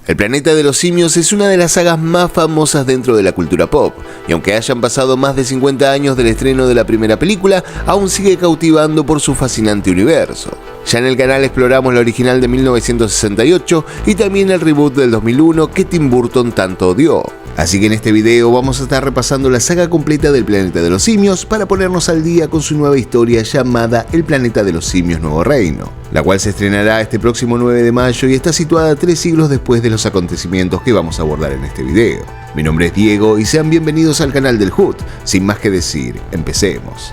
El planeta de los simios es una de las sagas más famosas dentro de la cultura pop, y aunque hayan pasado más de 50 años del estreno de la primera película, aún sigue cautivando por su fascinante universo. Ya en el canal exploramos la original de 1968 y también el reboot del 2001 que Tim Burton tanto odió. Así que en este video vamos a estar repasando la saga completa del Planeta de los Simios para ponernos al día con su nueva historia llamada El Planeta de los Simios Nuevo Reino, la cual se estrenará este próximo 9 de mayo y está situada 3 siglos después de los acontecimientos que vamos a abordar en este video. Mi nombre es Diego y sean bienvenidos al canal del Hood. Sin más que decir, empecemos.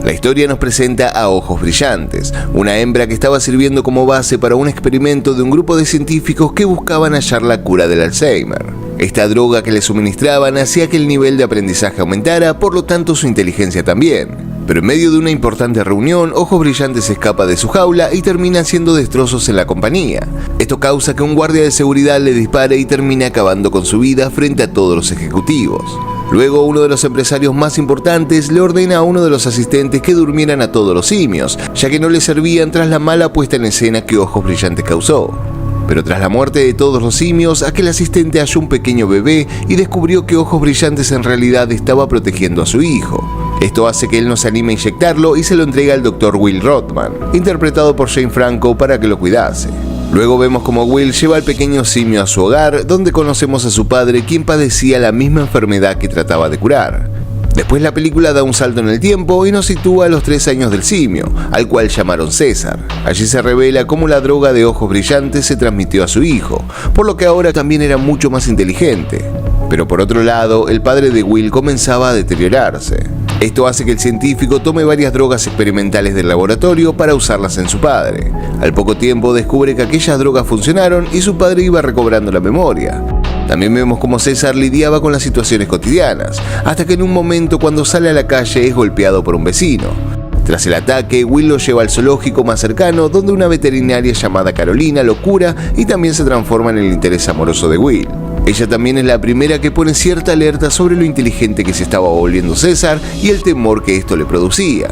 La historia nos presenta a Ojos Brillantes, una hembra que estaba sirviendo como base para un experimento de un grupo de científicos que buscaban hallar la cura del Alzheimer. Esta droga que le suministraban hacía que el nivel de aprendizaje aumentara, por lo tanto su inteligencia también. Pero en medio de una importante reunión, Ojos Brillantes escapa de su jaula y termina haciendo destrozos en la compañía. Esto causa que un guardia de seguridad le dispare y termine acabando con su vida frente a todos los ejecutivos. Luego, uno de los empresarios más importantes le ordena a uno de los asistentes que durmieran a todos los simios, ya que no le servían tras la mala puesta en escena que Ojos Brillantes causó. Pero tras la muerte de todos los simios, aquel asistente halló un pequeño bebé y descubrió que Ojos Brillantes en realidad estaba protegiendo a su hijo. Esto hace que él no se anime a inyectarlo y se lo entrega al Dr. Will Rodman, interpretado por Jane Franco, para que lo cuidase. Luego vemos como Will lleva al pequeño simio a su hogar, donde conocemos a su padre, quien padecía la misma enfermedad que trataba de curar. Después la película da un salto en el tiempo y nos sitúa a los 3 años del simio, al cual llamaron César. Allí se revela cómo la droga de Ojos Brillantes se transmitió a su hijo, por lo que ahora también era mucho más inteligente. Pero por otro lado, el padre de Will comenzaba a deteriorarse. Esto hace que el científico tome varias drogas experimentales del laboratorio para usarlas en su padre. Al poco tiempo descubre que aquellas drogas funcionaron y su padre iba recobrando la memoria. También vemos cómo César lidiaba con las situaciones cotidianas, hasta que en un momento cuando sale a la calle es golpeado por un vecino. Tras el ataque, Will lo lleva al zoológico más cercano, donde una veterinaria llamada Carolina lo cura y también se transforma en el interés amoroso de Will. Ella también es la primera que pone cierta alerta sobre lo inteligente que se estaba volviendo César y el temor que esto le producía.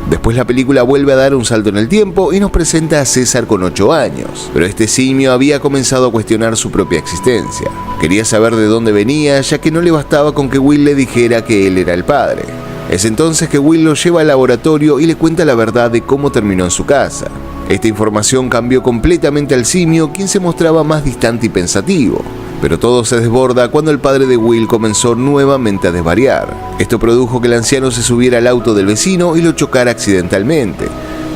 Después la película vuelve a dar un salto en el tiempo y nos presenta a César con 8 años, pero este simio había comenzado a cuestionar su propia existencia. Quería saber de dónde venía, ya que no le bastaba con que Will le dijera que él era el padre. Es entonces que Will lo lleva al laboratorio y le cuenta la verdad de cómo terminó en su casa. Esta información cambió completamente al simio, quien se mostraba más distante y pensativo. Pero todo se desborda cuando el padre de Will comenzó nuevamente a desvariar. Esto produjo que el anciano se subiera al auto del vecino y lo chocara accidentalmente.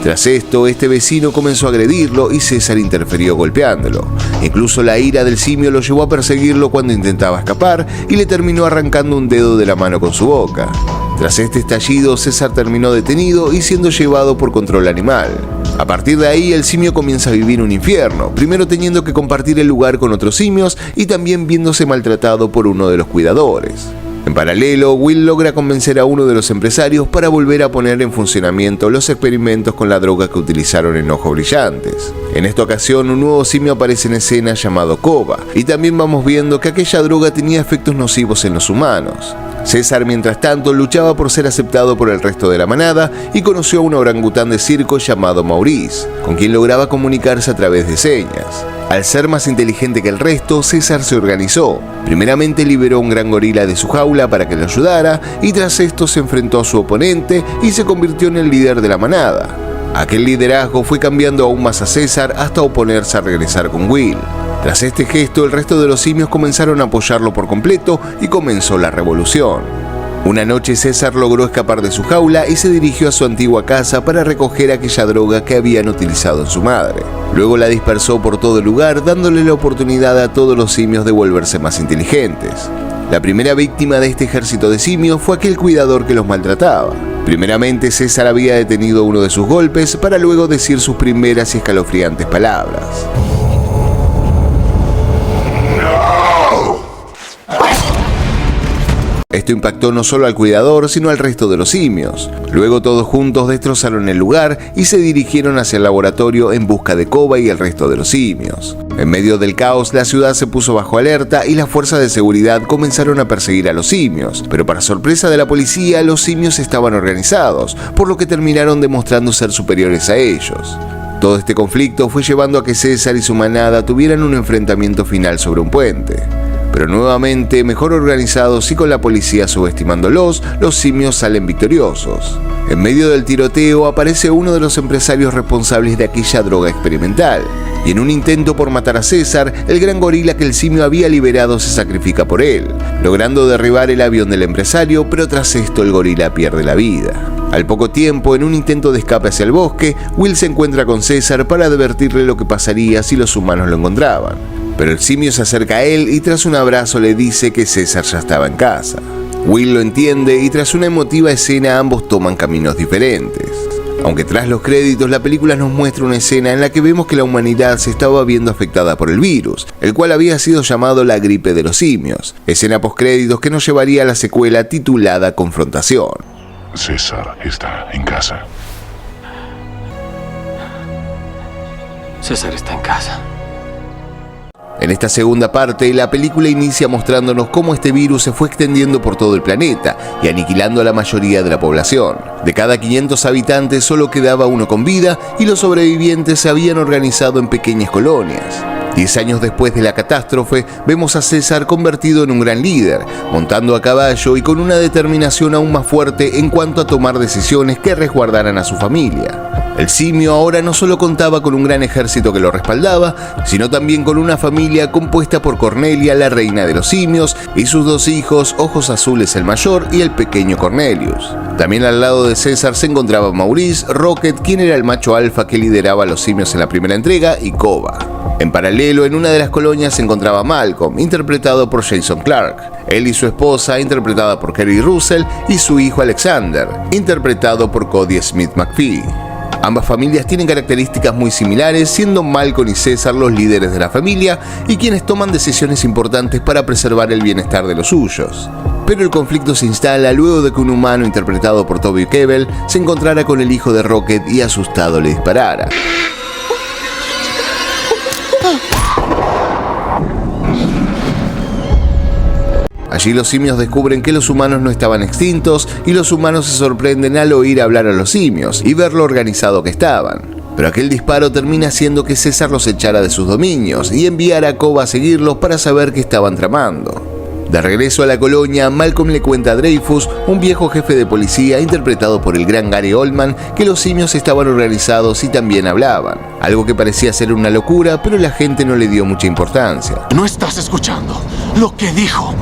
Tras esto, este vecino comenzó a agredirlo y César interfirió golpeándolo. Incluso la ira del simio lo llevó a perseguirlo cuando intentaba escapar y le terminó arrancando un dedo de la mano con su boca. Tras este estallido, César terminó detenido y siendo llevado por control animal. A partir de ahí, el simio comienza a vivir un infierno, primero teniendo que compartir el lugar con otros simios y también viéndose maltratado por uno de los cuidadores. En paralelo, Will logra convencer a uno de los empresarios para volver a poner en funcionamiento los experimentos con la droga que utilizaron en Ojos Brillantes. En esta ocasión, un nuevo simio aparece en escena llamado Koba, y también vamos viendo que aquella droga tenía efectos nocivos en los humanos. César, mientras tanto, luchaba por ser aceptado por el resto de la manada y conoció a un orangután de circo llamado Maurice, con quien lograba comunicarse a través de señas. Al ser más inteligente que el resto, César se organizó. Primeramente liberó a un gran gorila de su jaula para que lo ayudara y tras esto se enfrentó a su oponente y se convirtió en el líder de la manada. Aquel liderazgo fue cambiando aún más a César hasta oponerse a regresar con Will. Tras este gesto, el resto de los simios comenzaron a apoyarlo por completo y comenzó la revolución. Una noche César logró escapar de su jaula y se dirigió a su antigua casa para recoger aquella droga que habían utilizado en su madre. Luego la dispersó por todo el lugar, dándole la oportunidad a todos los simios de volverse más inteligentes. La primera víctima de este ejército de simios fue aquel cuidador que los maltrataba. Primeramente César había detenido uno de sus golpes para luego decir sus primeras y escalofriantes palabras. Esto impactó no solo al cuidador, sino al resto de los simios. Luego todos juntos destrozaron el lugar y se dirigieron hacia el laboratorio en busca de Koba y el resto de los simios. En medio del caos, la ciudad se puso bajo alerta y las fuerzas de seguridad comenzaron a perseguir a los simios. Pero para sorpresa de la policía, los simios estaban organizados, por lo que terminaron demostrando ser superiores a ellos. Todo este conflicto fue llevando a que César y su manada tuvieran un enfrentamiento final sobre un puente. Pero nuevamente, mejor organizados y con la policía subestimándolos, los simios salen victoriosos. En medio del tiroteo aparece uno de los empresarios responsables de aquella droga experimental. Y en un intento por matar a César, el gran gorila que el simio había liberado se sacrifica por él, logrando derribar el avión del empresario, pero tras esto el gorila pierde la vida. Al poco tiempo, en un intento de escape hacia el bosque, Will se encuentra con César para advertirle lo que pasaría si los humanos lo encontraban. Pero el simio se acerca a él y tras un abrazo le dice que César ya estaba en casa. Will lo entiende y tras una emotiva escena ambos toman caminos diferentes. Aunque tras los créditos la película nos muestra una escena en la que vemos que la humanidad se estaba viendo afectada por el virus, el cual había sido llamado la gripe de los simios. Escena postcréditos que nos llevaría a la secuela titulada Confrontación. César está en casa. César está en casa. En esta segunda parte, la película inicia mostrándonos cómo este virus se fue extendiendo por todo el planeta y aniquilando a la mayoría de la población. De cada 500 habitantes solo quedaba uno con vida y los sobrevivientes se habían organizado en pequeñas colonias. 10 años después de la catástrofe, vemos a César convertido en un gran líder, montando a caballo y con una determinación aún más fuerte en cuanto a tomar decisiones que resguardaran a su familia. El simio ahora no solo contaba con un gran ejército que lo respaldaba, sino también con una familia compuesta por Cornelia, la reina de los simios, y sus 2 hijos, Ojos Azules el mayor y el pequeño Cornelius. También al lado de César se encontraba Maurice, Rocket, quien era el macho alfa que lideraba a los simios en la primera entrega, y Koba. En paralelo, en una de las colonias se encontraba Malcolm, interpretado por Jason Clarke. Él y su esposa, interpretada por Kerry Russell, y su hijo Alexander, interpretado por Cody Smith McPhee. Ambas familias tienen características muy similares, siendo Malcolm y César los líderes de la familia y quienes toman decisiones importantes para preservar el bienestar de los suyos. Pero el conflicto se instala luego de que un humano interpretado por Toby Kebbell se encontrara con el hijo de Rocket y asustado le disparara. Allí los simios descubren que los humanos no estaban extintos y los humanos se sorprenden al oír hablar a los simios y ver lo organizado que estaban. Pero aquel disparo termina haciendo que César los echara de sus dominios y enviara a Koba a seguirlos para saber qué estaban tramando. De regreso a la colonia, Malcolm le cuenta a Dreyfus, un viejo jefe de policía interpretado por el gran Gary Oldman, que los simios estaban organizados y también hablaban. Algo que parecía ser una locura, pero la gente no le dio mucha importancia. ¿No estás escuchando lo que dijo?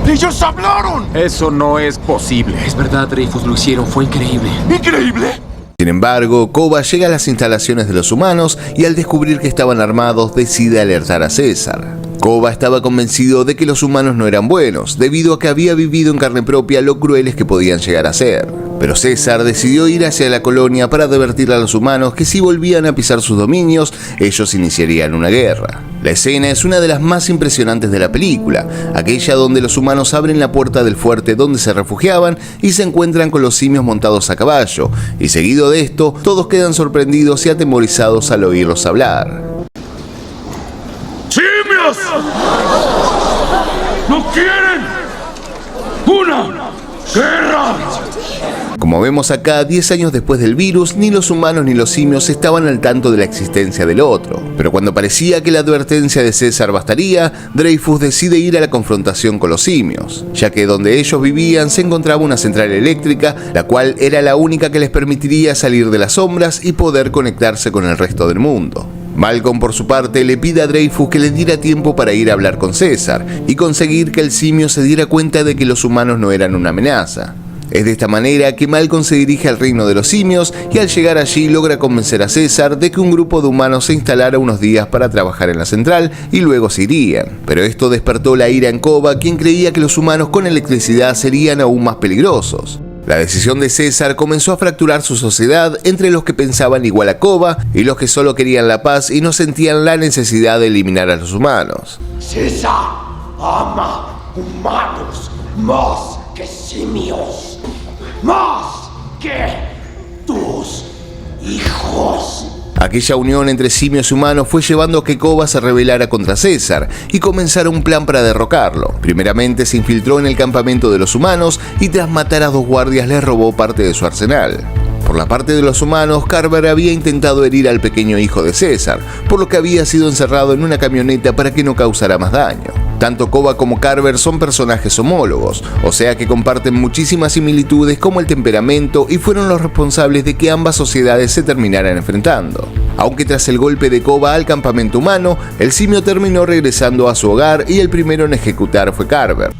¡Ellos hablaron! Eso no es posible. Es verdad, Dreyfus, lo hicieron. Fue increíble. ¡Increíble! Sin embargo, Koba llega a las instalaciones de los humanos y al descubrir que estaban armados decide alertar a César. Koba estaba convencido de que los humanos no eran buenos, debido a que había vivido en carne propia lo crueles que podían llegar a ser. Pero César decidió ir hacia la colonia para advertir a los humanos que si volvían a pisar sus dominios, ellos iniciarían una guerra. La escena es una de las más impresionantes de la película, aquella donde los humanos abren la puerta del fuerte donde se refugiaban y se encuentran con los simios montados a caballo, y seguido de esto, todos quedan sorprendidos y atemorizados al oírlos hablar. ¡Simios! ¡No quieren una guerra! Como vemos acá, 10 años después del virus, ni los humanos ni los simios estaban al tanto de la existencia del otro. Pero cuando parecía que la advertencia de César bastaría, Dreyfus decide ir a la confrontación con los simios, ya que donde ellos vivían se encontraba una central eléctrica, la cual era la única que les permitiría salir de las sombras y poder conectarse con el resto del mundo. Malcolm, por su parte, le pide a Dreyfus que le diera tiempo para ir a hablar con César y conseguir que el simio se diera cuenta de que los humanos no eran una amenaza. Es de esta manera que Malcolm se dirige al reino de los simios y al llegar allí logra convencer a César de que un grupo de humanos se instalara unos días para trabajar en la central y luego se irían. Pero esto despertó la ira en Koba, quien creía que los humanos con electricidad serían aún más peligrosos. La decisión de César comenzó a fracturar su sociedad entre los que pensaban igual a Koba y los que solo querían la paz y no sentían la necesidad de eliminar a los humanos. César ama humanos más que simios. Más que tus hijos. Aquella unión entre simios y humanos fue llevando a que Koba se rebelara contra César y comenzara un plan para derrocarlo. Primeramente se infiltró en el campamento de los humanos y tras matar a 2 guardias les robó parte de su arsenal. Por la parte de los humanos, Carver había intentado herir al pequeño hijo de César, por lo que había sido encerrado en una camioneta para que no causara más daño. Tanto Koba como Carver son personajes homólogos, o sea que comparten muchísimas similitudes como el temperamento y fueron los responsables de que ambas sociedades se terminaran enfrentando. Aunque tras el golpe de Koba al campamento humano, el simio terminó regresando a su hogar y el primero en ejecutar fue Carver.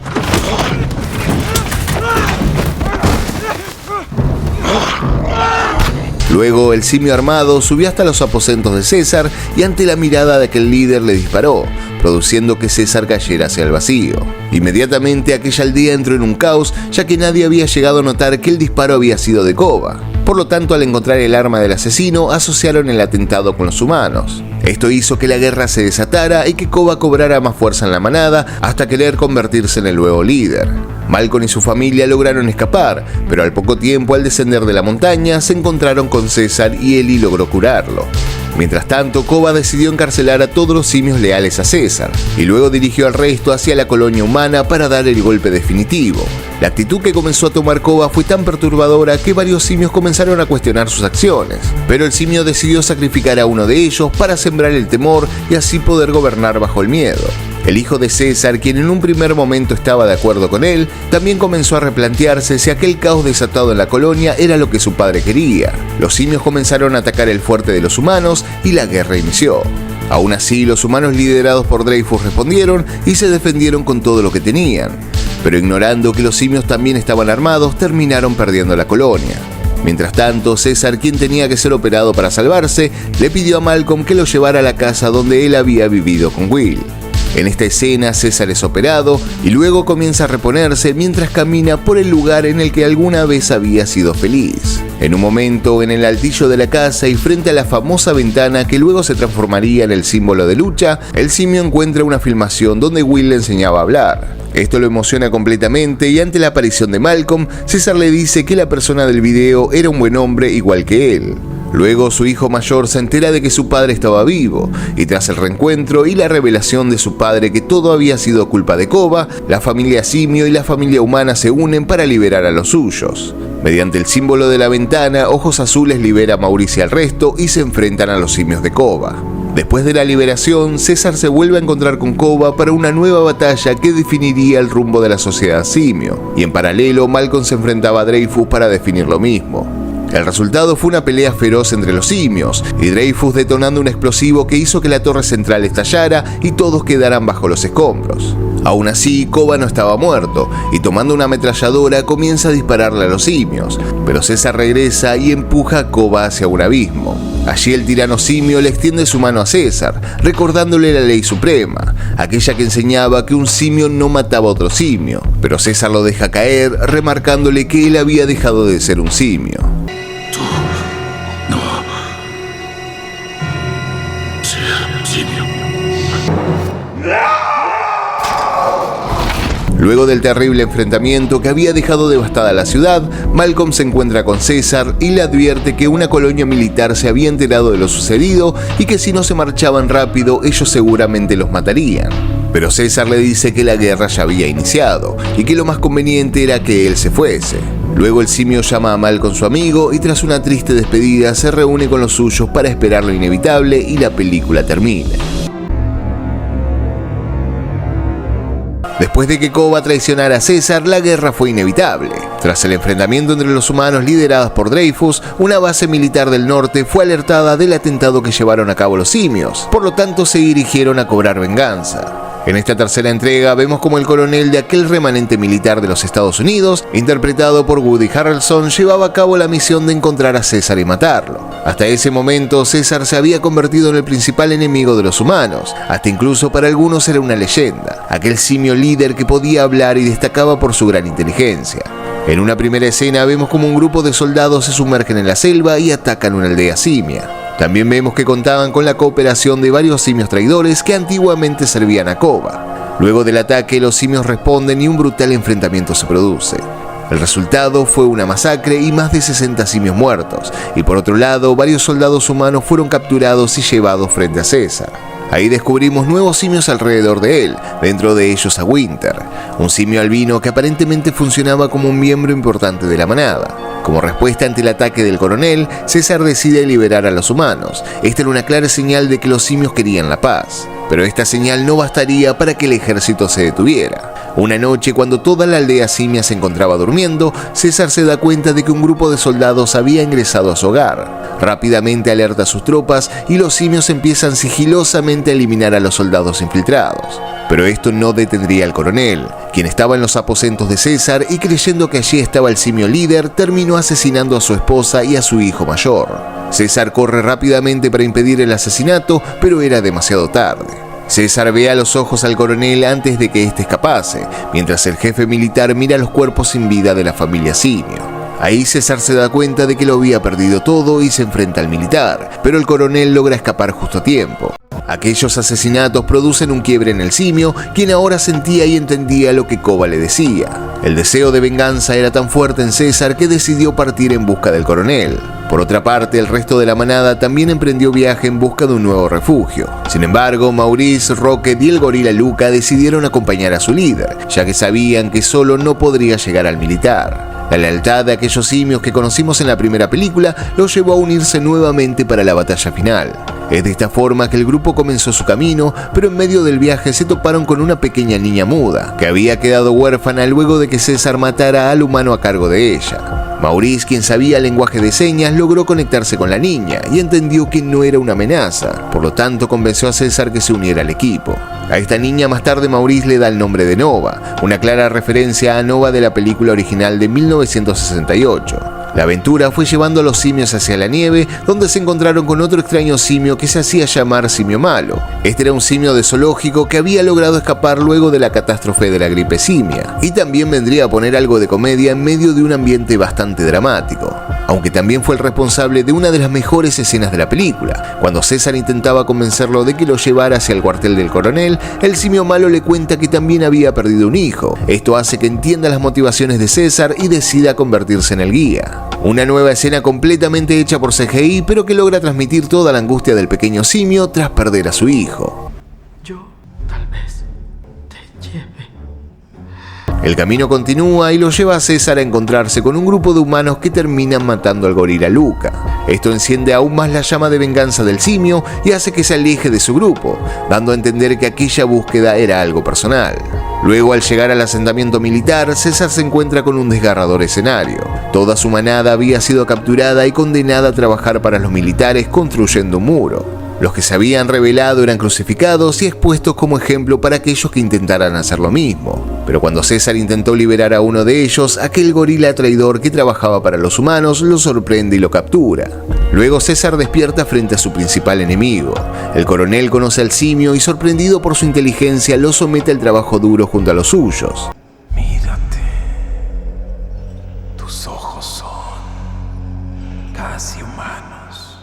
Luego, el simio armado subió hasta los aposentos de César y ante la mirada de aquel líder le disparó, produciendo que César cayera hacia el vacío. Inmediatamente aquella aldea entró en un caos, ya que nadie había llegado a notar que el disparo había sido de Koba. Por lo tanto, al encontrar el arma del asesino, asociaron el atentado con los humanos. Esto hizo que la guerra se desatara y que Koba cobrara más fuerza en la manada hasta querer convertirse en el nuevo líder. Malcolm y su familia lograron escapar, pero al poco tiempo, al descender de la montaña, se encontraron con César y Eli logró curarlo. Mientras tanto, Koba decidió encarcelar a todos los simios leales a César, y luego dirigió al resto hacia la colonia humana para dar el golpe definitivo. La actitud que comenzó a tomar Koba fue tan perturbadora que varios simios comenzaron a cuestionar sus acciones, pero el simio decidió sacrificar a uno de ellos para sembrar el temor y así poder gobernar bajo el miedo. El hijo de César, quien en un primer momento estaba de acuerdo con él, también comenzó a replantearse si aquel caos desatado en la colonia era lo que su padre quería. Los simios comenzaron a atacar el fuerte de los humanos y la guerra inició. Aún así, los humanos liderados por Dreyfus respondieron y se defendieron con todo lo que tenían. Pero ignorando que los simios también estaban armados, terminaron perdiendo la colonia. Mientras tanto, César, quien tenía que ser operado para salvarse, le pidió a Malcolm que lo llevara a la casa donde él había vivido con Will. En esta escena, César es operado y luego comienza a reponerse mientras camina por el lugar en el que alguna vez había sido feliz. En un momento, en el altillo de la casa y frente a la famosa ventana que luego se transformaría en el símbolo de lucha, el simio encuentra una filmación donde Will le enseñaba a hablar. Esto lo emociona completamente y ante la aparición de Malcolm, César le dice que la persona del video era un buen hombre igual que él. Luego su hijo mayor se entera de que su padre estaba vivo, y tras el reencuentro y la revelación de su padre que todo había sido culpa de Koba, la familia simio y la familia humana se unen para liberar a los suyos. Mediante el símbolo de la ventana, Ojos Azules libera a Mauricio y al resto y se enfrentan a los simios de Koba. Después de la liberación, César se vuelve a encontrar con Koba para una nueva batalla que definiría el rumbo de la sociedad simio, y en paralelo Malcolm se enfrentaba a Dreyfus para definir lo mismo. El resultado fue una pelea feroz entre los simios, y Dreyfus detonando un explosivo que hizo que la torre central estallara y todos quedaran bajo los escombros. Aún así, Koba no estaba muerto, y tomando una ametralladora comienza a dispararle a los simios, pero César regresa y empuja a Koba hacia un abismo. Allí el tirano simio le extiende su mano a César, recordándole la ley suprema, aquella que enseñaba que un simio no mataba a otro simio, pero César lo deja caer, remarcándole que él había dejado de ser un simio. Luego del terrible enfrentamiento que había dejado devastada la ciudad, Malcolm se encuentra con César y le advierte que una colonia militar se había enterado de lo sucedido y que si no se marchaban rápido, ellos seguramente los matarían. Pero César le dice que la guerra ya había iniciado y que lo más conveniente era que él se fuese. Luego el simio llama a Malcolm su amigo y tras una triste despedida se reúne con los suyos para esperar lo inevitable y la película termine. Después de que Koba traicionara a César, la guerra fue inevitable. Tras el enfrentamiento entre los humanos liderados por Dreyfus, una base militar del norte fue alertada del atentado que llevaron a cabo los simios, por lo tanto se dirigieron a cobrar venganza. En esta tercera entrega vemos como el coronel de aquel remanente militar de los Estados Unidos, interpretado por Woody Harrelson, llevaba a cabo la misión de encontrar a César y matarlo. Hasta ese momento, César se había convertido en el principal enemigo de los humanos, hasta incluso para algunos era una leyenda, aquel simio líder que podía hablar y destacaba por su gran inteligencia. En una primera escena vemos como un grupo de soldados se sumergen en la selva y atacan una aldea simia. También vemos que contaban con la cooperación de varios simios traidores que antiguamente servían a Koba. Luego del ataque, los simios responden y un brutal enfrentamiento se produce. El resultado fue una masacre y más de 60 simios muertos, y por otro lado, varios soldados humanos fueron capturados y llevados frente a César. Ahí descubrimos nuevos simios alrededor de él, dentro de ellos a Winter, un simio albino que aparentemente funcionaba como un miembro importante de la manada. Como respuesta ante el ataque del coronel, César decide liberar a los humanos. Esta era una clara señal de que los simios querían la paz. Pero esta señal no bastaría para que el ejército se detuviera. Una noche, cuando toda la aldea simia se encontraba durmiendo, César se da cuenta de que un grupo de soldados había ingresado a su hogar. Rápidamente alerta a sus tropas y los simios empiezan sigilosamente a eliminar a los soldados infiltrados. Pero esto no detendría al coronel, quien estaba en los aposentos de César y creyendo que allí estaba el simio líder, terminó asesinando a su esposa y a su hijo mayor. César corre rápidamente para impedir el asesinato, pero era demasiado tarde. César ve a los ojos al coronel antes de que éste escapase, mientras el jefe militar mira los cuerpos sin vida de la familia simio. Ahí César se da cuenta de que lo había perdido todo y se enfrenta al militar, pero el coronel logra escapar justo a tiempo. Aquellos asesinatos producen un quiebre en el simio, quien ahora sentía y entendía lo que Koba le decía. El deseo de venganza era tan fuerte en César que decidió partir en busca del coronel. Por otra parte, el resto de la manada también emprendió viaje en busca de un nuevo refugio. Sin embargo, Maurice, Rocket y el gorila Luca decidieron acompañar a su líder, ya que sabían que solo no podría llegar al militar. La lealtad de aquellos simios que conocimos en la primera película los llevó a unirse nuevamente para la batalla final. Es de esta forma que el grupo comenzó su camino, pero en medio del viaje se toparon con una pequeña niña muda, que había quedado huérfana luego de que César matara al humano a cargo de ella. Maurice, quien sabía el lenguaje de señas, logró conectarse con la niña y entendió que no era una amenaza, por lo tanto convenció a César que se uniera al equipo. A esta niña más tarde Maurice le da el nombre de Nova, una clara referencia a Nova de la película original de 1968. La aventura fue llevando a los simios hacia la nieve, donde se encontraron con otro extraño simio que se hacía llamar Simio Malo. Este era un simio de zoológico que había logrado escapar luego de la catástrofe de la gripe simia, y también vendría a poner algo de comedia en medio de un ambiente bastante dramático. Aunque también fue el responsable de una de las mejores escenas de la película. Cuando César intentaba convencerlo de que lo llevara hacia el cuartel del coronel, el simio malo le cuenta que también había perdido un hijo. Esto hace que entienda las motivaciones de César y decida convertirse en el guía. Una nueva escena completamente hecha por CGI, pero que logra transmitir toda la angustia del pequeño simio tras perder a su hijo. Yo tal vez te lleve. El camino continúa y lo lleva a César a encontrarse con un grupo de humanos que terminan matando al gorila Luca. Esto enciende aún más la llama de venganza del simio y hace que se aleje de su grupo, dando a entender que aquella búsqueda era algo personal. Luego, al llegar al asentamiento militar, César se encuentra con un desgarrador escenario. Toda su manada había sido capturada y condenada a trabajar para los militares construyendo un muro. Los que se habían rebelado eran crucificados y expuestos como ejemplo para aquellos que intentaran hacer lo mismo. Pero cuando César intentó liberar a uno de ellos, aquel gorila traidor que trabajaba para los humanos lo sorprende y lo captura. Luego César despierta frente a su principal enemigo. El coronel conoce al simio y, sorprendido por su inteligencia, lo somete al trabajo duro junto a los suyos. Mírate. Tus ojos son casi humanos.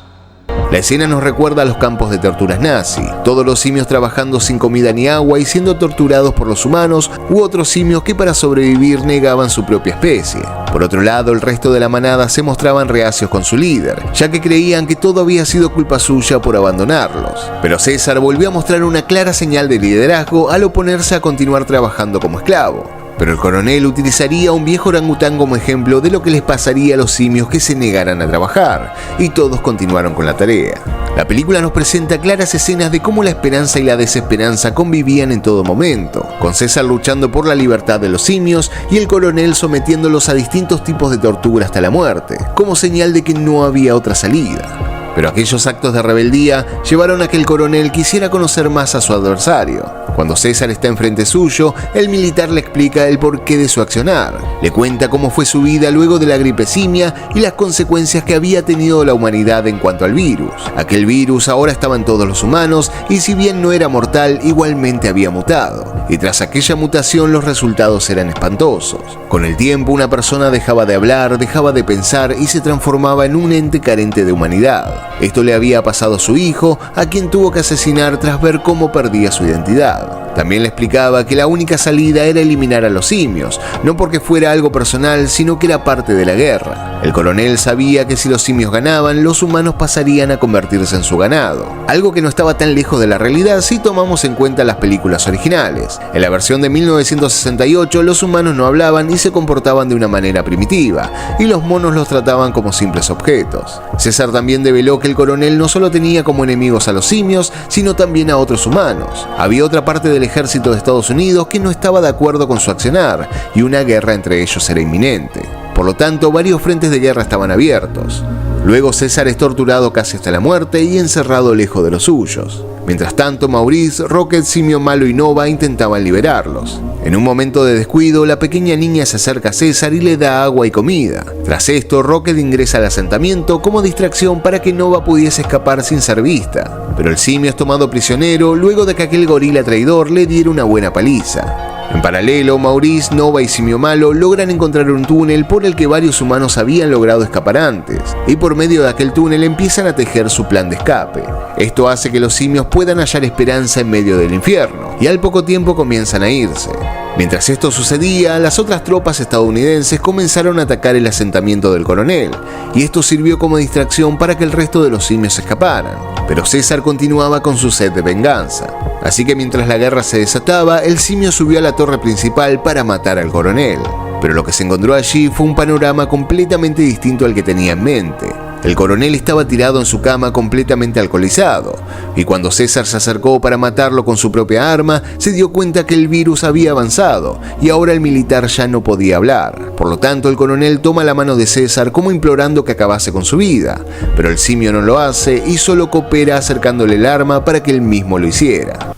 La escena nos recuerda a los campos de torturas nazi, todos los simios trabajando sin comida ni agua y siendo torturados por los humanos u otros simios que para sobrevivir negaban su propia especie. Por otro lado, el resto de la manada se mostraban reacios con su líder, ya que creían que todo había sido culpa suya por abandonarlos. Pero César volvió a mostrar una clara señal de liderazgo al oponerse a continuar trabajando como esclavo. Pero el coronel utilizaría a un viejo orangután como ejemplo de lo que les pasaría a los simios que se negaran a trabajar, y todos continuaron con la tarea. La película nos presenta claras escenas de cómo la esperanza y la desesperanza convivían en todo momento, con César luchando por la libertad de los simios y el coronel sometiéndolos a distintos tipos de tortura hasta la muerte, como señal de que no había otra salida. Pero aquellos actos de rebeldía llevaron a que el coronel quisiera conocer más a su adversario. Cuando César está enfrente suyo, el militar le explica el porqué de su accionar. Le cuenta cómo fue su vida luego de la gripe simia y las consecuencias que había tenido la humanidad en cuanto al virus. Aquel virus ahora estaba en todos los humanos y, si bien no era mortal, igualmente había mutado. Y tras aquella mutación los resultados eran espantosos. Con el tiempo una persona dejaba de hablar, dejaba de pensar y se transformaba en un ente carente de humanidad. Esto le había pasado a su hijo, a quien tuvo que asesinar tras ver cómo perdía su identidad. También le explicaba que la única salida era eliminar a los simios, no porque fuera algo personal, sino que era parte de la guerra. El coronel sabía que si los simios ganaban, los humanos pasarían a convertirse en su ganado, algo que no estaba tan lejos de la realidad si tomamos en cuenta las películas originales. En la versión de 1968, los humanos no hablaban y se comportaban de una manera primitiva, y los monos los trataban como simples objetos. César también develó que el coronel no solo tenía como enemigos a los simios, sino también a otros humanos. Había otra parte del ejército de Estados Unidos que no estaba de acuerdo con su accionar, y una guerra entre ellos era inminente. Por lo tanto, varios frentes de guerra estaban abiertos. Luego César es torturado casi hasta la muerte y encerrado lejos de los suyos. Mientras tanto, Maurice, Rocket, Simio Malo y Nova intentaban liberarlos. En un momento de descuido, la pequeña niña se acerca a César y le da agua y comida. Tras esto, Rocket ingresa al asentamiento como distracción para que Nova pudiese escapar sin ser vista. Pero el simio es tomado prisionero luego de que aquel gorila traidor le diera una buena paliza. En paralelo, Maurice, Nova y Simio Malo logran encontrar un túnel por el que varios humanos habían logrado escapar antes, y por medio de aquel túnel empiezan a tejer su plan de escape. Esto hace que los simios puedan hallar esperanza en medio del infierno, y al poco tiempo comienzan a irse. Mientras esto sucedía, las otras tropas estadounidenses comenzaron a atacar el asentamiento del coronel, y esto sirvió como distracción para que el resto de los simios escaparan. Pero César continuaba con su sed de venganza. Así que mientras la guerra se desataba, el simio subió a la torre principal para matar al coronel. Pero lo que se encontró allí fue un panorama completamente distinto al que tenía en mente. El coronel estaba tirado en su cama completamente alcoholizado, y cuando César se acercó para matarlo con su propia arma, se dio cuenta que el virus había avanzado, y ahora el militar ya no podía hablar. Por lo tanto, el coronel toma la mano de César como implorando que acabase con su vida, pero el simio no lo hace y solo coopera acercándole el arma para que él mismo lo hiciera.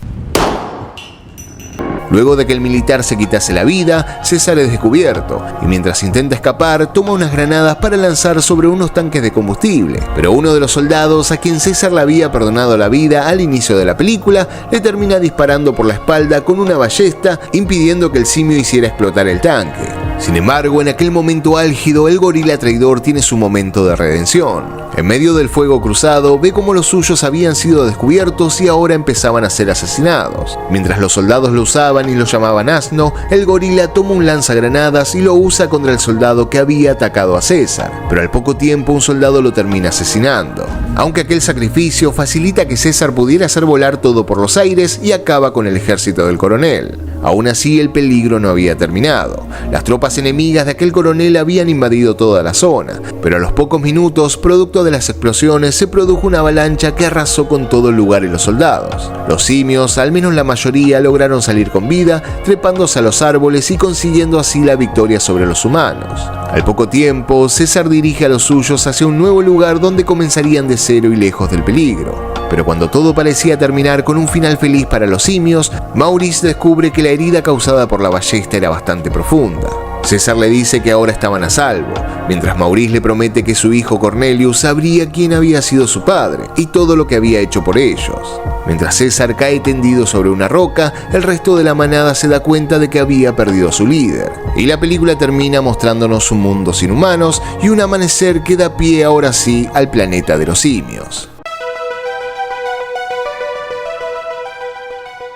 Luego de que el militar se quitase la vida, César es descubierto, y mientras intenta escapar, toma unas granadas para lanzar sobre unos tanques de combustible. Pero uno de los soldados, a quien César le había perdonado la vida al inicio de la película, le termina disparando por la espalda con una ballesta, impidiendo que el simio hiciera explotar el tanque. Sin embargo, en aquel momento álgido, el gorila traidor tiene su momento de redención. En medio del fuego cruzado, ve cómo los suyos habían sido descubiertos y ahora empezaban a ser asesinados. Mientras los soldados lo usaban y lo llamaban asno, el gorila toma un lanzagranadas y lo usa contra el soldado que había atacado a César. Pero al poco tiempo un soldado lo termina asesinando. Aunque aquel sacrificio facilita que César pudiera hacer volar todo por los aires y acaba con el ejército del coronel. Aún así, el peligro no había terminado. Las tropas enemigas de aquel coronel habían invadido toda la zona, pero a los pocos minutos, producto de las explosiones, se produjo una avalancha que arrasó con todo el lugar y los soldados. Los simios, al menos la mayoría, lograron salir con vida, trepándose a los árboles y consiguiendo así la victoria sobre los humanos. Al poco tiempo, César dirige a los suyos hacia un nuevo lugar donde comenzarían de cero y lejos del peligro. Pero cuando todo parecía terminar con un final feliz para los simios, Maurice descubre que la herida causada por la ballesta era bastante profunda. César le dice que ahora estaban a salvo, mientras Maurice le promete que su hijo Cornelius sabría quién había sido su padre y todo lo que había hecho por ellos. Mientras César cae tendido sobre una roca, el resto de la manada se da cuenta de que había perdido a su líder. Y la película termina mostrándonos un mundo sin humanos y un amanecer que da pie ahora sí al planeta de los simios.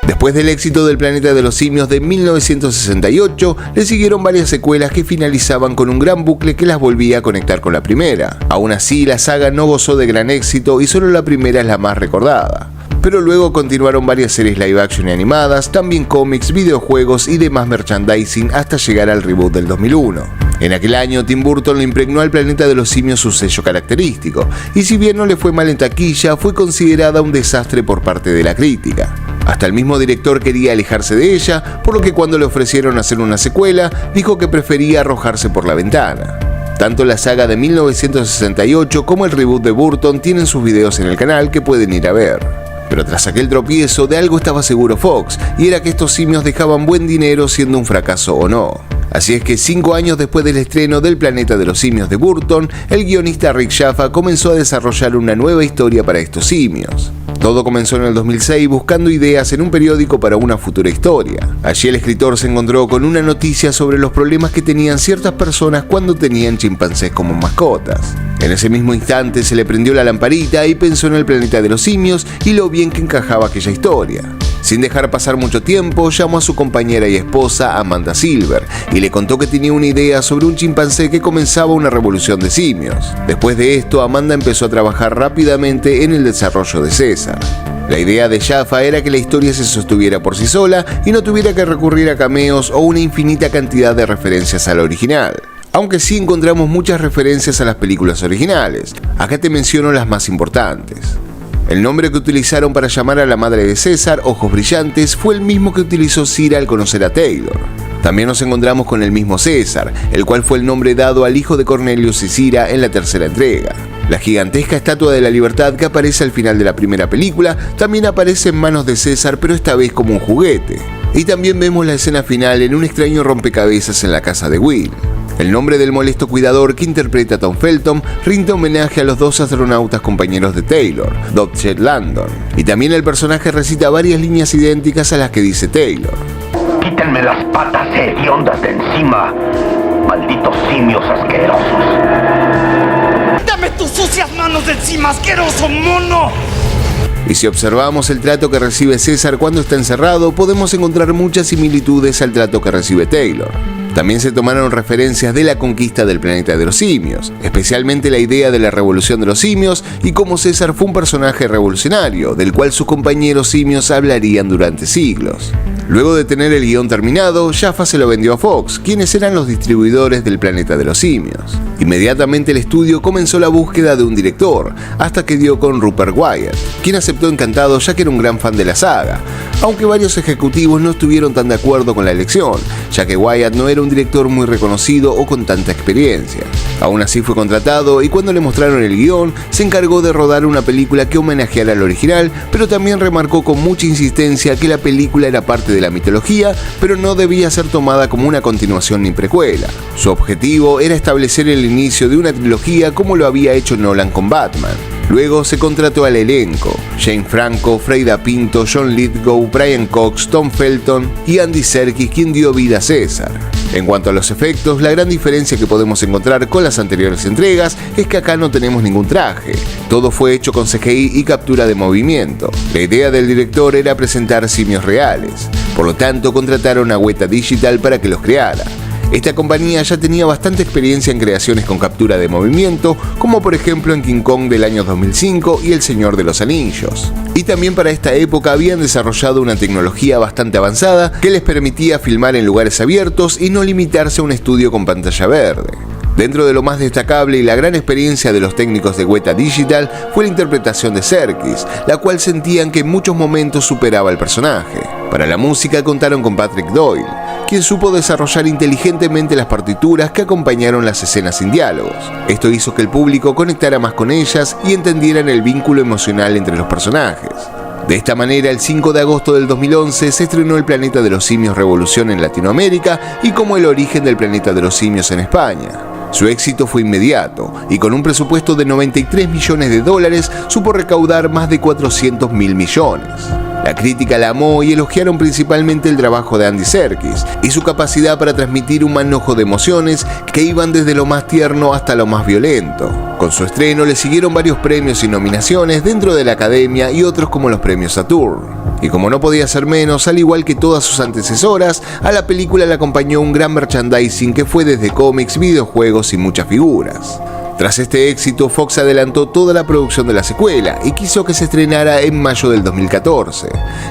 Después del éxito del Planeta de los Simios de 1968, le siguieron varias secuelas que finalizaban con un gran bucle que las volvía a conectar con la primera. Aún así, la saga no gozó de gran éxito y solo la primera es la más recordada. Pero luego continuaron varias series live action y animadas, también cómics, videojuegos y demás merchandising hasta llegar al reboot del 2001. En aquel año, Tim Burton le impregnó al Planeta de los Simios su sello característico, y si bien no le fue mal en taquilla, fue considerada un desastre por parte de la crítica. Hasta el mismo director quería alejarse de ella, por lo que cuando le ofrecieron hacer una secuela, dijo que prefería arrojarse por la ventana. Tanto la saga de 1968 como el reboot de Burton tienen sus videos en el canal que pueden ir a ver. Pero tras aquel tropiezo, de algo estaba seguro Fox, y era que estos simios dejaban buen dinero siendo un fracaso o no. Así es que 5 años después del estreno del Planeta de los Simios de Burton, el guionista Rick Jaffa comenzó a desarrollar una nueva historia para estos simios. Todo comenzó en el 2006 buscando ideas en un periódico para una futura historia. Allí el escritor se encontró con una noticia sobre los problemas que tenían ciertas personas cuando tenían chimpancés como mascotas. En ese mismo instante se le prendió la lamparita y pensó en el Planeta de los Simios y lo bien que encajaba aquella historia. Sin dejar pasar mucho tiempo, llamó a su compañera y esposa Amanda Silver y le contó que tenía una idea sobre un chimpancé que comenzaba una revolución de simios. Después de esto, Amanda empezó a trabajar rápidamente en el desarrollo de César. La idea de Jaffa era que la historia se sostuviera por sí sola y no tuviera que recurrir a cameos o una infinita cantidad de referencias al original. Aunque sí encontramos muchas referencias a las películas originales. Acá te menciono las más importantes. El nombre que utilizaron para llamar a la madre de César, Ojos Brillantes, fue el mismo que utilizó Cira al conocer a Taylor. También nos encontramos con el mismo César, el cual fue el nombre dado al hijo de Cornelius y Cira en la tercera entrega. La gigantesca estatua de la libertad que aparece al final de la primera película también aparece en manos de César, pero esta vez como un juguete. Y también vemos la escena final en un extraño rompecabezas en la casa de Will. El nombre del molesto cuidador que interpreta Tom Felton rinde homenaje a los dos astronautas compañeros de Taylor, Dodge Landon. Y también el personaje recita varias líneas idénticas a las que dice Taylor. Quítenme las patas hediondas de encima, malditos simios asquerosos. ¡Dame tus sucias manos de encima, asqueroso mono! Y si observamos el trato que recibe César cuando está encerrado, podemos encontrar muchas similitudes al trato que recibe Taylor. También se tomaron referencias de la conquista del planeta de los simios, especialmente la idea de la revolución de los simios y cómo César fue un personaje revolucionario, del cual sus compañeros simios hablarían durante siglos. Luego de tener el guión terminado, Jaffa se lo vendió a Fox, quienes eran los distribuidores del planeta de los simios. Inmediatamente el estudio comenzó la búsqueda de un director, hasta que dio con Rupert Wyatt, quien aceptó encantado ya que era un gran fan de la saga, aunque varios ejecutivos no estuvieron tan de acuerdo con la elección, ya que Wyatt no era un director muy reconocido o con tanta experiencia. Aún así fue contratado y cuando le mostraron el guión, se encargó de rodar una película que homenajeara al original, pero también remarcó con mucha insistencia que la película era parte de la mitología, pero no debía ser tomada como una continuación ni precuela. Su objetivo era establecer el inicio de una trilogía como lo había hecho Nolan con Batman. Luego se contrató al elenco: James Franco, Freida Pinto, John Lithgow, Brian Cox, Tom Felton y Andy Serkis, quien dio vida a César. En cuanto a los efectos, la gran diferencia que podemos encontrar con las anteriores entregas es que acá no tenemos ningún traje. Todo fue hecho con CGI y captura de movimiento. La idea del director era presentar simios reales. Por lo tanto, contrataron a Weta Digital para que los creara. Esta compañía ya tenía bastante experiencia en creaciones con captura de movimiento, como por ejemplo en King Kong del año 2005 y El Señor de los Anillos. Y también para esta época habían desarrollado una tecnología bastante avanzada que les permitía filmar en lugares abiertos y no limitarse a un estudio con pantalla verde. Dentro de lo más destacable y la gran experiencia de los técnicos de Weta Digital fue la interpretación de Serkis, la cual sentían que en muchos momentos superaba al personaje. Para la música contaron con Patrick Doyle, quien supo desarrollar inteligentemente las partituras que acompañaron las escenas sin diálogos. Esto hizo que el público conectara más con ellas y entendieran el vínculo emocional entre los personajes. De esta manera, el 5 de agosto del 2011 se estrenó El Planeta de los Simios Revolución en Latinoamérica y como El Origen del Planeta de los Simios en España. Su éxito fue inmediato y con un presupuesto de $93 millones supo recaudar más de 400 mil millones. La crítica la amó y elogiaron principalmente el trabajo de Andy Serkis y su capacidad para transmitir un manojo de emociones que iban desde lo más tierno hasta lo más violento. Con su estreno le siguieron varios premios y nominaciones dentro de la Academia y otros como los premios Saturn. Y como no podía ser menos, al igual que todas sus antecesoras, a la película le acompañó un gran merchandising que fue desde cómics, videojuegos y muchas figuras. Tras este éxito, Fox adelantó toda la producción de la secuela y quiso que se estrenara en mayo del 2014.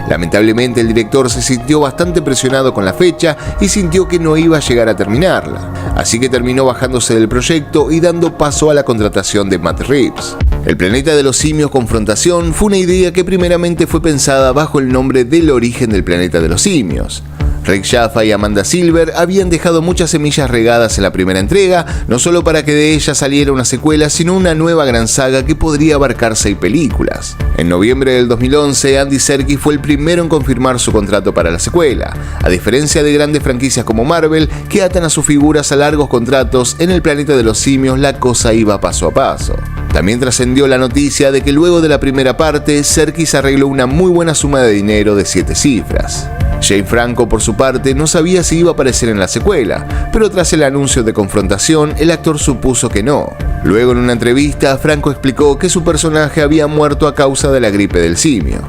Lamentablemente, el director se sintió bastante presionado con la fecha y sintió que no iba a llegar a terminarla, así que terminó bajándose del proyecto y dando paso a la contratación de Matt Reeves. El Planeta de los Simios Confrontación fue una idea que primeramente fue pensada bajo el nombre del Origen del Planeta de los Simios. Rick Jaffa y Amanda Silver habían dejado muchas semillas regadas en la primera entrega, no solo para que de ella saliera una secuela, sino una nueva gran saga que podría abarcar 6 películas. En noviembre del 2011, Andy Serkis fue el primero en confirmar su contrato para la secuela. A diferencia de grandes franquicias como Marvel, que atan a sus figuras a largos contratos, en El Planeta de los Simios la cosa iba paso a paso. También trascendió la noticia de que luego de la primera parte, Serkis arregló una muy buena suma de dinero de 7 cifras. James Franco, por su parte, no sabía si iba a aparecer en la secuela, pero tras el anuncio de Confrontación, el actor supuso que no. Luego, en una entrevista, Franco explicó que su personaje había muerto a causa de la gripe del simio.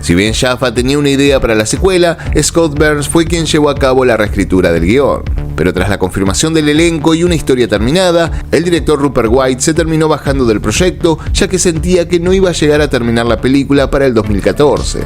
Si bien Jaffa tenía una idea para la secuela, Scott Burns fue quien llevó a cabo la reescritura del guión. Pero tras la confirmación del elenco y una historia terminada, el director Rupert White se terminó bajando del proyecto, ya que sentía que no iba a llegar a terminar la película para el 2014.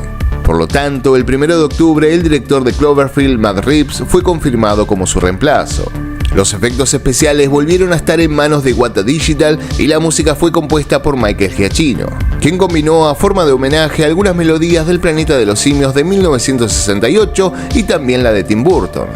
Por lo tanto, el 1 de octubre, el director de Cloverfield, Matt Reeves, fue confirmado como su reemplazo. Los efectos especiales volvieron a estar en manos de Weta Digital y la música fue compuesta por Michael Giacchino, quien combinó a forma de homenaje algunas melodías del Planeta de los Simios de 1968 y también la de Tim Burton.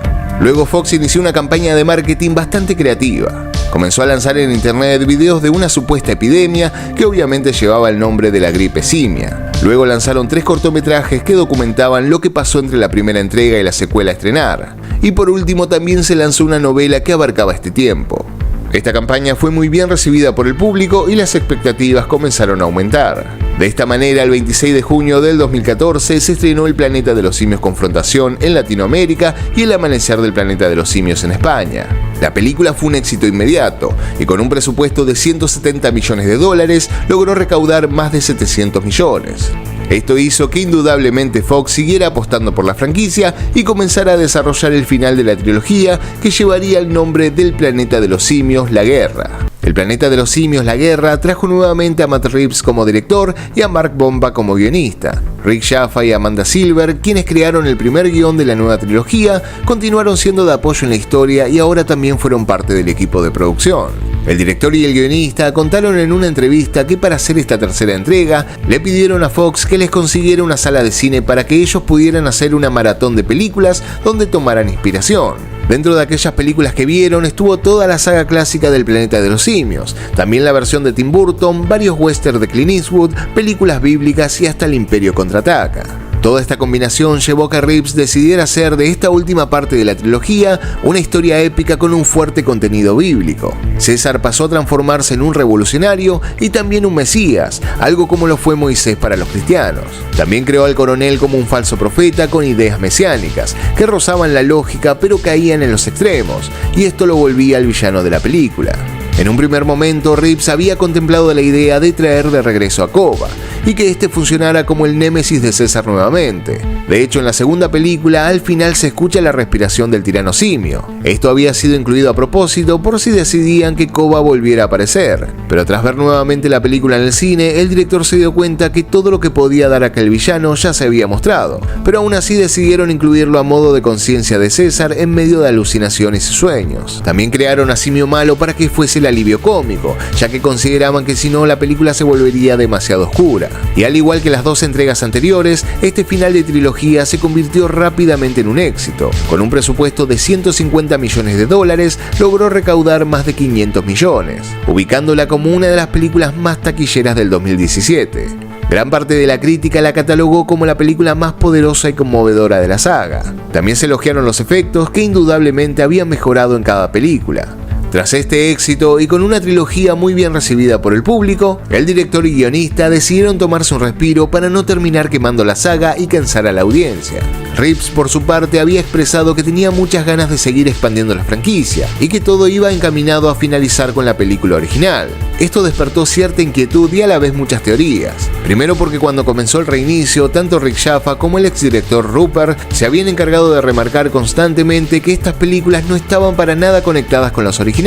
Luego Fox inició una campaña de marketing bastante creativa. Comenzó a lanzar en internet videos de una supuesta epidemia que obviamente llevaba el nombre de la gripe simia. Luego lanzaron 3 cortometrajes que documentaban lo que pasó entre la primera entrega y la secuela a estrenar. Y por último también se lanzó una novela que abarcaba este tiempo. Esta campaña fue muy bien recibida por el público y las expectativas comenzaron a aumentar. De esta manera, el 26 de junio del 2014 se estrenó El Planeta de los Simios Confrontación en Latinoamérica y El Amanecer del Planeta de los Simios en España. La película fue un éxito inmediato y con un presupuesto de $170 millones logró recaudar más de 700 millones. Esto hizo que indudablemente Fox siguiera apostando por la franquicia y comenzara a desarrollar el final de la trilogía que llevaría el nombre del Planeta de los Simios, La Guerra. El Planeta de los Simios, La Guerra trajo nuevamente a Matt Reeves como director y a Mark Bomba como guionista. Rick Jaffa y Amanda Silver, quienes crearon el primer guión de la nueva trilogía, continuaron siendo de apoyo en la historia y ahora también fueron parte del equipo de producción. El director y el guionista contaron en una entrevista que para hacer esta tercera entrega le pidieron a Fox que les consiguiera una sala de cine para que ellos pudieran hacer una maratón de películas donde tomaran inspiración. Dentro de aquellas películas que vieron estuvo toda la saga clásica del Planeta de los Simios, también la versión de Tim Burton, varios westerns de Clint Eastwood, películas bíblicas y hasta El Imperio Contraataca. Toda esta combinación llevó a que Reeves decidiera hacer de esta última parte de la trilogía una historia épica con un fuerte contenido bíblico. César pasó a transformarse en un revolucionario y también un mesías, algo como lo fue Moisés para los cristianos. También creó al coronel como un falso profeta con ideas mesiánicas, que rozaban la lógica pero caían en los extremos, y esto lo volvía el villano de la película. En un primer momento, Reeves había contemplado la idea de traer de regreso a Koba y que este funcionara como el némesis de César nuevamente. De hecho, en la segunda película, al final se escucha la respiración del tirano simio. Esto había sido incluido a propósito por si decidían que Koba volviera a aparecer. Pero tras ver nuevamente la película en el cine, el director se dio cuenta que todo lo que podía dar aquel villano ya se había mostrado. Pero aún así decidieron incluirlo a modo de conciencia de César en medio de alucinaciones y sueños. También crearon a Simio Malo para que fuese el alivio cómico, ya que consideraban que si no la película se volvería demasiado oscura. Y al igual que las 2 entregas anteriores, este final de trilogía se convirtió rápidamente en un éxito. Con un presupuesto de $150 millones, logró recaudar más de 500 millones, ubicándola como una de las películas más taquilleras del 2017. Gran parte de la crítica la catalogó como la película más poderosa y conmovedora de la saga. También se elogiaron los efectos que indudablemente habían mejorado en cada película. Tras este éxito y con una trilogía muy bien recibida por el público, el director y guionista decidieron tomarse un respiro para no terminar quemando la saga y cansar a la audiencia. Reeves, por su parte, había expresado que tenía muchas ganas de seguir expandiendo la franquicia y que todo iba encaminado a finalizar con la película original. Esto despertó cierta inquietud y a la vez muchas teorías. Primero porque cuando comenzó el reinicio, tanto Rick Jaffa como el exdirector Rupert se habían encargado de remarcar constantemente que estas películas no estaban para nada conectadas con las originales,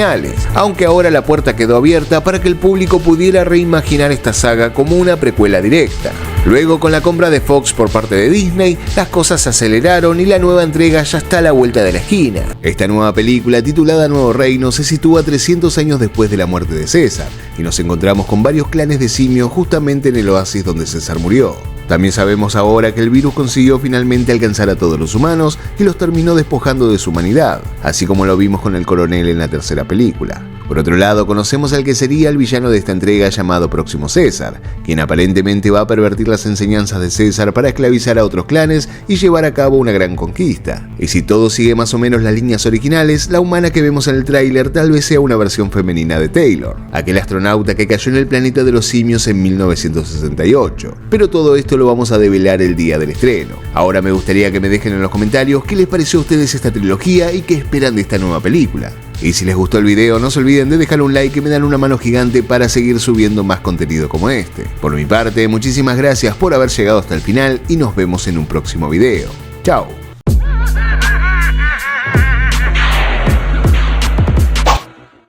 aunque ahora la puerta quedó abierta para que el público pudiera reimaginar esta saga como una precuela directa. Luego, con la compra de Fox por parte de Disney, las cosas se aceleraron y la nueva entrega ya está a la vuelta de la esquina. Esta nueva película, titulada Nuevo Reino, se sitúa 300 años después de la muerte de César, y nos encontramos con varios clanes de simios justamente en el oasis donde César murió. También sabemos ahora que el virus consiguió finalmente alcanzar a todos los humanos y los terminó despojando de su humanidad, así como lo vimos con el coronel en la tercera película. Por otro lado, conocemos al que sería el villano de esta entrega llamado Próximo César, quien aparentemente va a pervertir las enseñanzas de César para esclavizar a otros clanes y llevar a cabo una gran conquista. Y si todo sigue más o menos las líneas originales, la humana que vemos en el tráiler tal vez sea una versión femenina de Taylor, aquel astronauta que cayó en el planeta de los simios en 1968. Pero todo esto lo vamos a develar el día del estreno. Ahora me gustaría que me dejen en los comentarios qué les pareció a ustedes esta trilogía y qué esperan de esta nueva película. Y si les gustó el video, no se olviden de dejar un like y me dan una mano gigante para seguir subiendo más contenido como este. Por mi parte, muchísimas gracias por haber llegado hasta el final y nos vemos en un próximo video. Chao.